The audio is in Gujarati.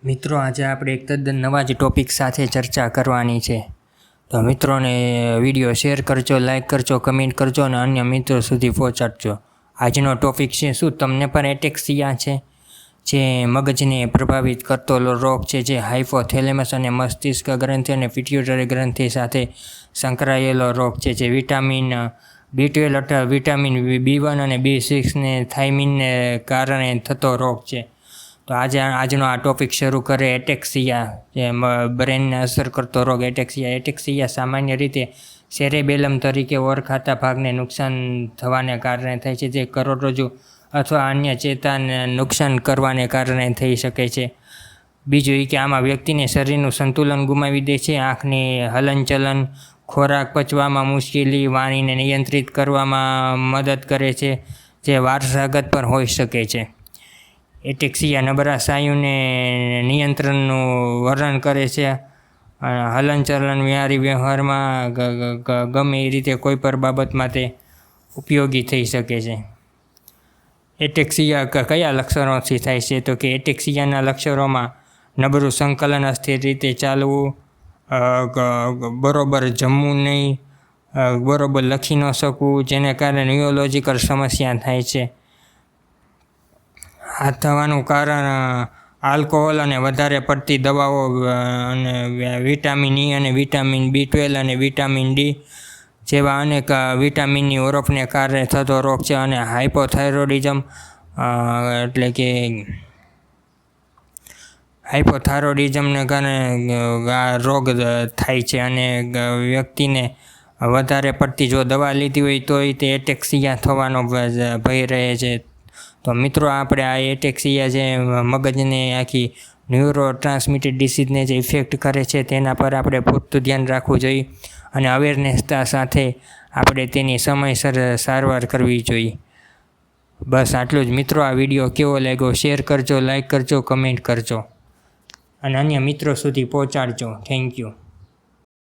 મિત્રો આજે આપણે એક તદ્દન નવા જ ટૉપિક સાથે ચર્ચા કરવાની છે. તો મિત્રોને વિડીયો શેર કરજો, લાઇક કરજો, કમેન્ટ કરજો અને અન્ય મિત્રો સુધી પહોંચાડજો. આજનો ટૉપિક છે, શું તમને પણ એટેક્સિયા છે? જે મગજને પ્રભાવિત કરતો રોગ છે, જે હાઇપોથેલેમસ અને મસ્તિષ્ક ગ્રંથિ અને પિટ્યુટરી ગ્રંથિ સાથે સંકળાયેલો રોગ છે, જે વિટામિન B12 અથવા વિટામિન B1 અને B6 ને થાઇમિનને કારણે થતો રોગ છે. તો આજનો આ ટૉપિક શરૂ કરે એટેક્સિયા, જે બ્રેનને અસર કરતો રોગ એટેક્સિયા સામાન્ય રીતે સેરેબેલમ તરીકે ઓળખાતા ભાગને નુકસાન થવાને કારણે થાય છે, જે કરોડરજ્જુ અથવા અન્ય ચેતાને નુકસાન કરવાને કારણે થઈ શકે છે. બીજું એ કે આમાં વ્યક્તિને શરીરનું સંતુલન ગુમાવી દે છે, આંખની હલનચલન, ખોરાક પચવામાં મુશ્કેલી, વાણીને નિયંત્રિત કરવામાં મદદ કરે છે, જે વારસાગત પણ હોઈ શકે છે. એટેક્સિયા નબળા સ્નાયુને નિયંત્રણનું વર્ણન કરે છે. હલનચલન વ્યવહારમાં ગમે એ રીતે કોઈ પણ બાબતમાં તે ઉપયોગી થઈ શકે છે. એટેક્સિયા કયા લક્ષણોથી થાય છે? તો કે એટેક્સિયાના લક્ષણોમાં નબળું સંકલન, અસ્થિર રીતે ચાલવું, બરોબર જમવું નહીં, બરોબર લખી ન શકવું, જેને કારણે ન્યુરોલોજીકલ સમસ્યા થાય છે. આ થવાનું કારણ આલ્કોહોલ અને વધારે પડતી દવાઓ અને વિટામિન E અને વિટામિન B12 અને વિટામિન D જેવા અનેક વિટામિનની ઓરફને કારણે થતો રોગ છે. અને હાઇપોથાઇરોઇડિઝમ એટલે કે હાઇપોથાઇરોઇડિઝમને કારણે આ રોગ થાય છે. અને વ્યક્તિને વધારે પડતી જો દવા લીધી હોય તોય તે એટેક્સિયા થવાનો ભય રહે છે. તો મિત્રો આપણે આ એટેક્સિયા જે મગજને આખી ન્યુરો ટ્રાન્સમિટેડ ડિસીઝને જે ઇફેક્ટ કરે છે તેના પર આપણે પૂરતું ધ્યાન રાખવું જોઈએ અને અવેરનેસતા સાથે આપણે તેની સમયસર સારવાર કરવી જોઈએ. બસ આટલું જ મિત્રો. આ વિડીયો કેવો લાગ્યો શેર કરજો, લાઇક કરજો, કમેન્ટ કરજો અને અન્ય મિત્રો સુધી પહોંચાડજો. Thank you.